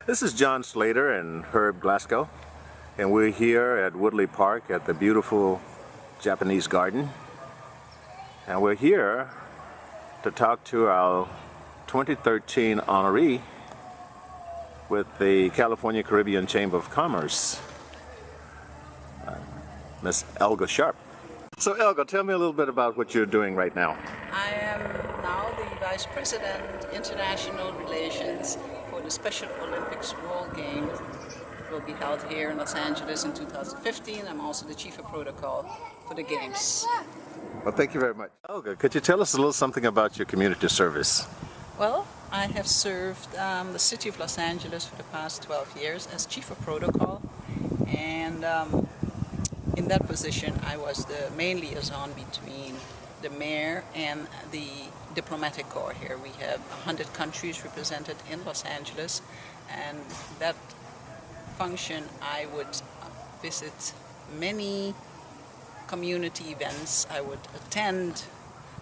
This is John Slater and Herb Glasgow, and we're here at Woodley Park at the beautiful Japanese garden. And we're here to talk to our 2013 honoree with the California Caribbean Chamber of Commerce, Miss Elga Sharp. So Elga, tell me a little bit about what you're doing right now. I am now the Vice President, International Relations for the Special Olympics World Games. It will be held here in Los Angeles in 2015. I'm also the Chief of Protocol for the Games. Well, thank you very much. Elga, could you tell us a little something about your community service? Well, I have served the city of Los Angeles for the past 12 years as Chief of Protocol, and in that position I was the main liaison between the mayor and the diplomatic corps here. We have 100 countries represented in Los Angeles, and that function I would visit many community events, I would attend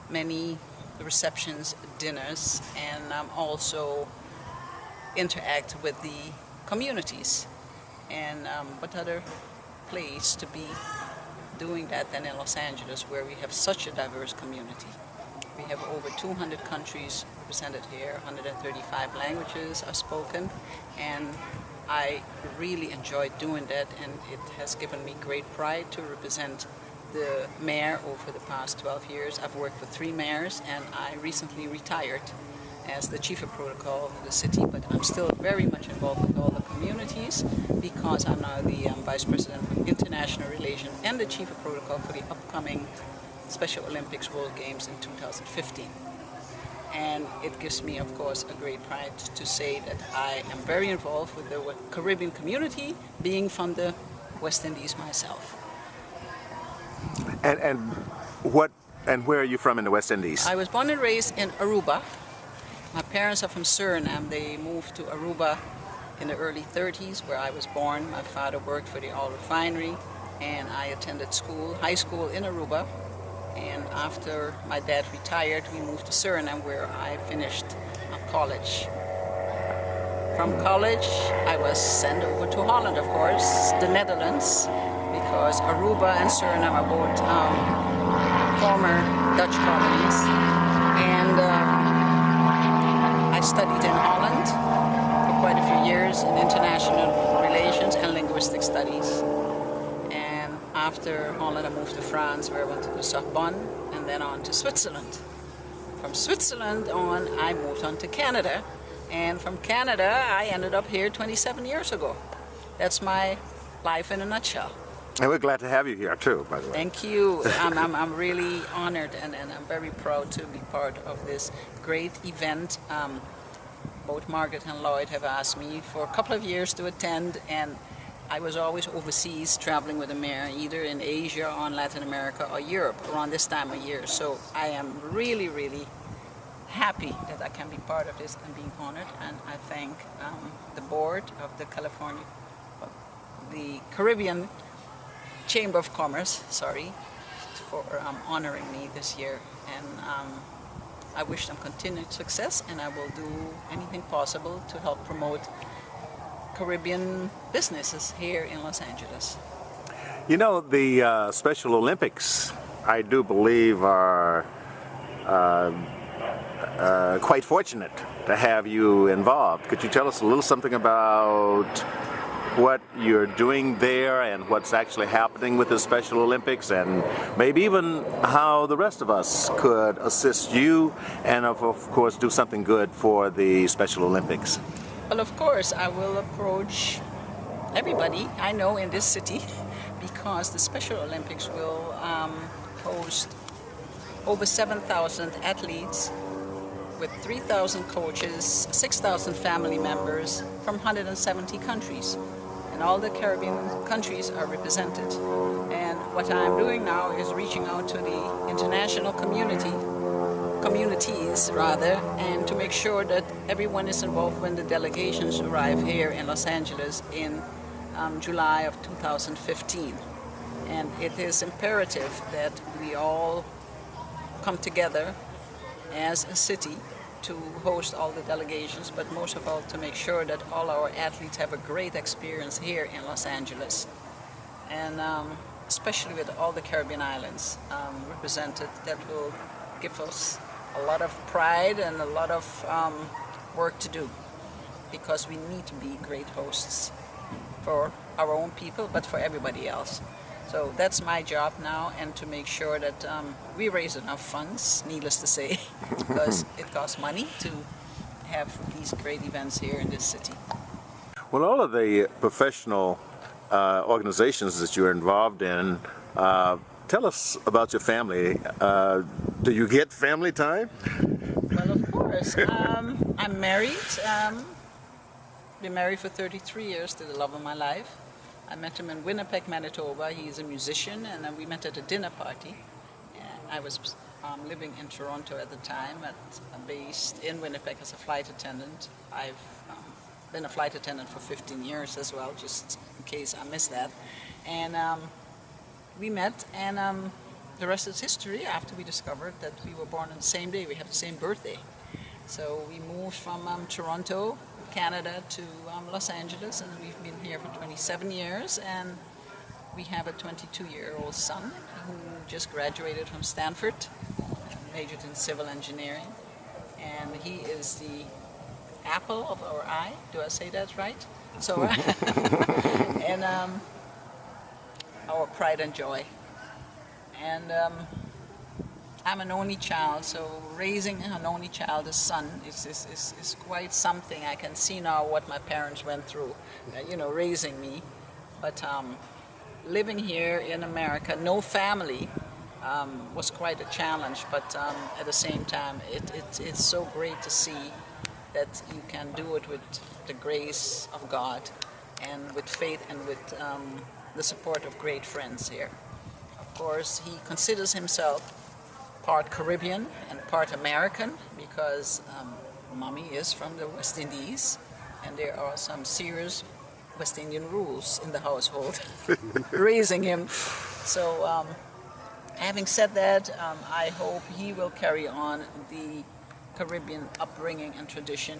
many receptions, dinners, and also interact with the communities. And what other place to be doing that than in Los Angeles, where we have such a diverse community. We have over 200 countries represented here, 135 languages are spoken, and I really enjoyed doing that, and it has given me great pride to represent the mayor over the past 12 years. I've worked for 3 mayors, and I recently retired as the Chief of Protocol of the city, but I'm still very much involved with all the communities because I'm now the Vice President for International Relations and the Chief of Protocol for the upcoming Special Olympics World Games in 2015. And it gives me, of course, a great pride to say that I am very involved with the Caribbean community, being from the West Indies myself. And where are you from in the West Indies? I was born and raised in Aruba. My parents are from Suriname. They moved to Aruba in the early 30s, where I was born. My father worked for the oil refinery, and I attended school, high school in Aruba. And after my dad retired, we moved to Suriname, where I finished college. From college, I was sent over to Holland, of course, the Netherlands, because Aruba and Suriname are both former Dutch colonies. And I studied in Holland for quite a few years in international relations and linguistic studies. And after Holland, I moved to France, where I went to the Sorbonne, and then on to Switzerland. From Switzerland on, I moved on to Canada. And from Canada, I ended up here 27 years ago. That's my life in a nutshell. And we're glad to have you here too, by the way. Thank you. I'm really honored, and I'm very proud to be part of this great event. Both Margaret and Lloyd have asked me for a couple of years to attend, and I was always overseas traveling with the mayor, either in Asia or in Latin America or Europe around this time of year. So I am really, really happy that I can be part of this and being honored, and I thank the board of the Caribbean Chamber of Commerce, for honoring me this year, and I wish them continued success, and I will do anything possible to help promote Caribbean businesses here in Los Angeles. You know, the Special Olympics, I do believe, are quite fortunate to have you involved. Could you tell us a little something about what you're doing there and what's actually happening with the Special Olympics, and maybe even how the rest of us could assist you and of course do something good for the Special Olympics? Well, of course, I will approach everybody I know in this city, because the Special Olympics will host over 7,000 athletes with 3,000 coaches, 6,000 family members from 170 countries. And all the Caribbean countries are represented. And what I'm doing now is reaching out to the international communities rather, and to make sure that everyone is involved when the delegations arrive here in Los Angeles in July of 2015. And it is imperative that we all come together as a city to host all the delegations, but most of all to make sure that all our athletes have a great experience here in Los Angeles. And especially with all the Caribbean islands represented, that will give us a lot of pride and a lot of work to do, because we need to be great hosts for our own people, but for everybody else. So that's my job now, and to make sure that we raise enough funds, needless to say, because it costs money to have these great events here in this city. Well, all of the professional organizations that you're involved in, tell us about your family. Do you get family time? Well, of course. I'm married. Been married for 33 years to the love of my life. I met him in Winnipeg, Manitoba. He's a musician, and we met at a dinner party. I was living in Toronto at the time, based in Winnipeg as a flight attendant. I've been a flight attendant for 15 years as well, just in case I missed that. And we met, and the rest is history. After we discovered that we were born on the same day, we have the same birthday. So we moved from Toronto, Canada, to Los Angeles, and we've been here for 27 years, and we have a 22-year-old son who just graduated from Stanford, majored in civil engineering, and he is the apple of our eye. Do I say that right? So, and our pride and joy. And I'm an only child, so raising an only child, a son, is quite something. I can see now what my parents went through, raising me. But living here in America, no family, was quite a challenge. But at the same time, it's so great to see that you can do it with the grace of God, and with faith, and with the support of great friends here. Of course, he considers himself part Caribbean and part American, because mommy is from the West Indies, and there are some serious West Indian rules in the household raising him. So having said that, I hope he will carry on the Caribbean upbringing and tradition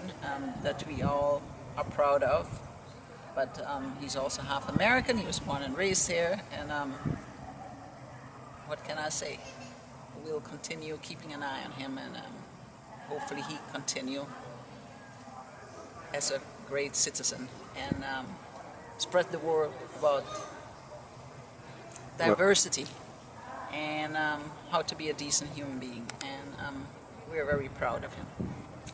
that we all are proud of. But he's also half American. He was born and raised here, and what can I say? We'll continue keeping an eye on him, and hopefully he continue as a great citizen, and spread the word about diversity and how to be a decent human being. And we're very proud of him.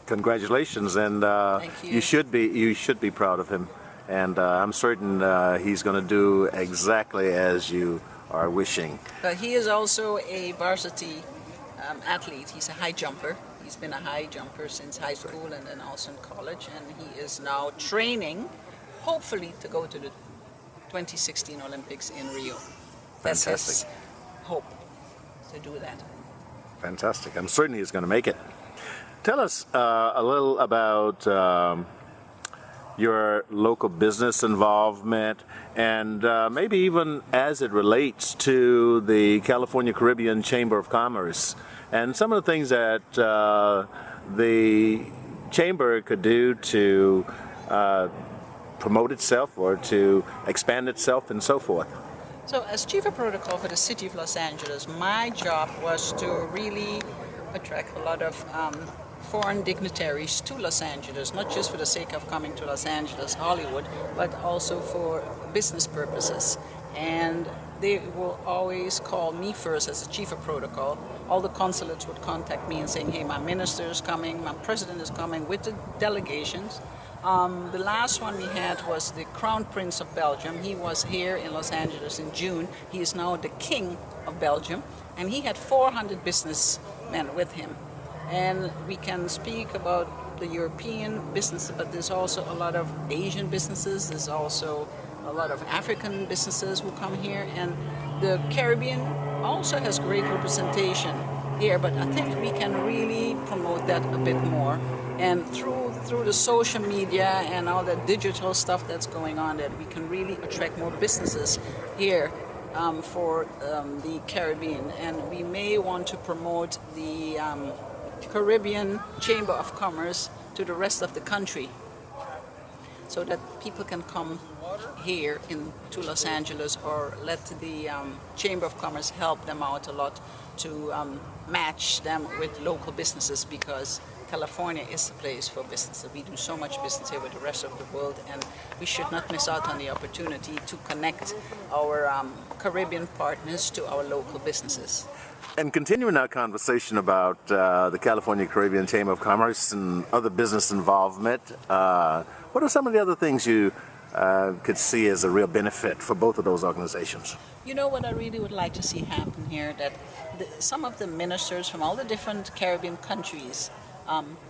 Congratulations, and Thank you. You should be proud of him, and I'm certain he's going to do exactly as you are wishing. But he is also a varsity athlete. He's a high jumper. He's been a high jumper since high school and then also in college, and he is now training, hopefully, to go to the 2016 Olympics in Rio. That's his hope, to do that. Fantastic. I'm certain he's going to make it. Tell us a little about your local business involvement, and maybe even as it relates to the California Caribbean Chamber of Commerce and some of the things that the Chamber could do to promote itself or to expand itself and so forth. So as Chief of Protocol for the City of Los Angeles, my job was to really attract a lot of foreign dignitaries to Los Angeles, not just for the sake of coming to Los Angeles, Hollywood, but also for business purposes. And they will always call me first as the Chief of Protocol. All the consulates would contact me and saying, hey, my minister is coming, my president is coming with the delegations. The last one we had was the Crown Prince of Belgium. He was here in Los Angeles in June. He is now the King of Belgium, and he had 400 businessmen with him. And we can speak about the European business, but there's also a lot of Asian businesses. There's also a lot of African businesses who come here, and the Caribbean also has great representation here, but I think we can really promote that a bit more. And through the social media and all the digital stuff that's going on, that we can really attract more businesses here for the Caribbean. And we may want to promote the Caribbean Chamber of Commerce to the rest of the country, so that people can come here to Los Angeles, or let the Chamber of Commerce help them out a lot to match them with local businesses, because California is the place for business. We do so much business here with the rest of the world, and we should not miss out on the opportunity to connect our Caribbean partners to our local businesses. And continuing our conversation about the California Caribbean Chamber of Commerce and other business involvement, what are some of the other things you could see as a real benefit for both of those organizations? You know what I really would like to see happen here, that some of the ministers from all the different Caribbean countries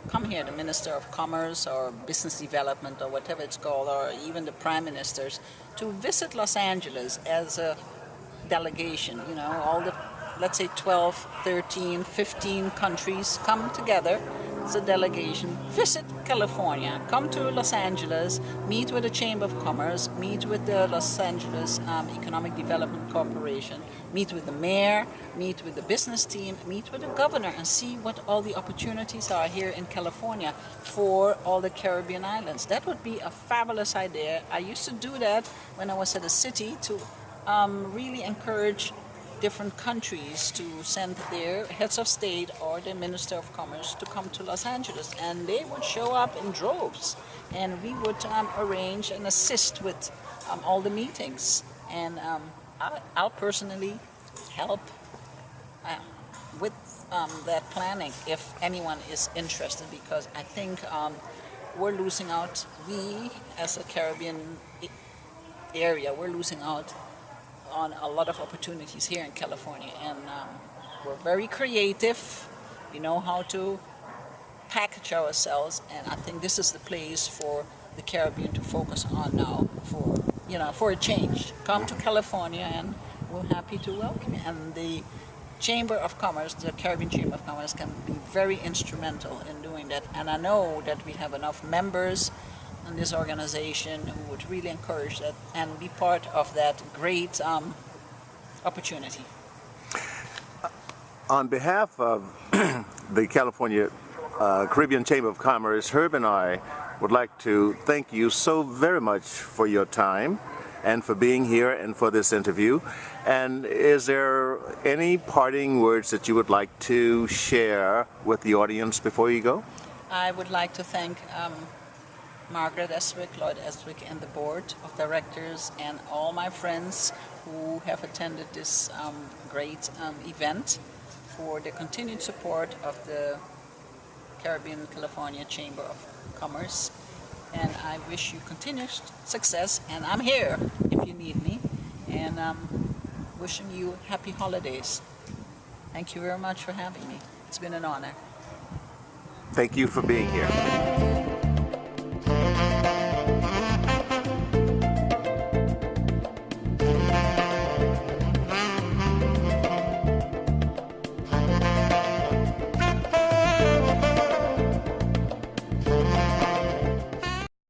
come here, the Minister of Commerce or Business Development or whatever it's called, or even the Prime Ministers, to visit Los Angeles as a delegation. You know, all the, let's say 12, 13, 15 countries come together as a delegation, visit California, come to Los Angeles, meet with the Chamber of Commerce, meet with the Los Angeles Economic Development Corporation, meet with the mayor, meet with the business team, meet with the governor, and see what all the opportunities are here in California for all the Caribbean islands. That would be a fabulous idea. I used to do that when I was at the city, to really encourage different countries to send their heads of state or their Minister of Commerce to come to Los Angeles, and they would show up in droves, and we would arrange and assist with all the meetings, and I'll personally help with that planning if anyone is interested, because I think we're losing out. We as a Caribbean area, we're losing out on a lot of opportunities here in California, and we're very creative. We know how to package ourselves, and I think this is the place for the Caribbean to focus on now, for a change. Come to California, and we're happy to welcome you. And the Chamber of Commerce, the Caribbean Chamber of Commerce, can be very instrumental in doing that. And I know that we have enough members in this organization who would really encourage that and be part of that great opportunity. On behalf of the California Caribbean Chamber of Commerce, Herb and I would like to thank you so very much for your time and for being here and for this interview. And is there any parting words that you would like to share with the audience before you go? I would like to thank Margaret Estwick, Lloyd Estwick, and the board of directors, and all my friends who have attended this great event, for the continued support of the Caribbean California Chamber of Commerce. And I wish you continued success, and I'm here if you need me, and wishing you happy holidays. Thank you very much for having me. It's been an honor. Thank you for being here.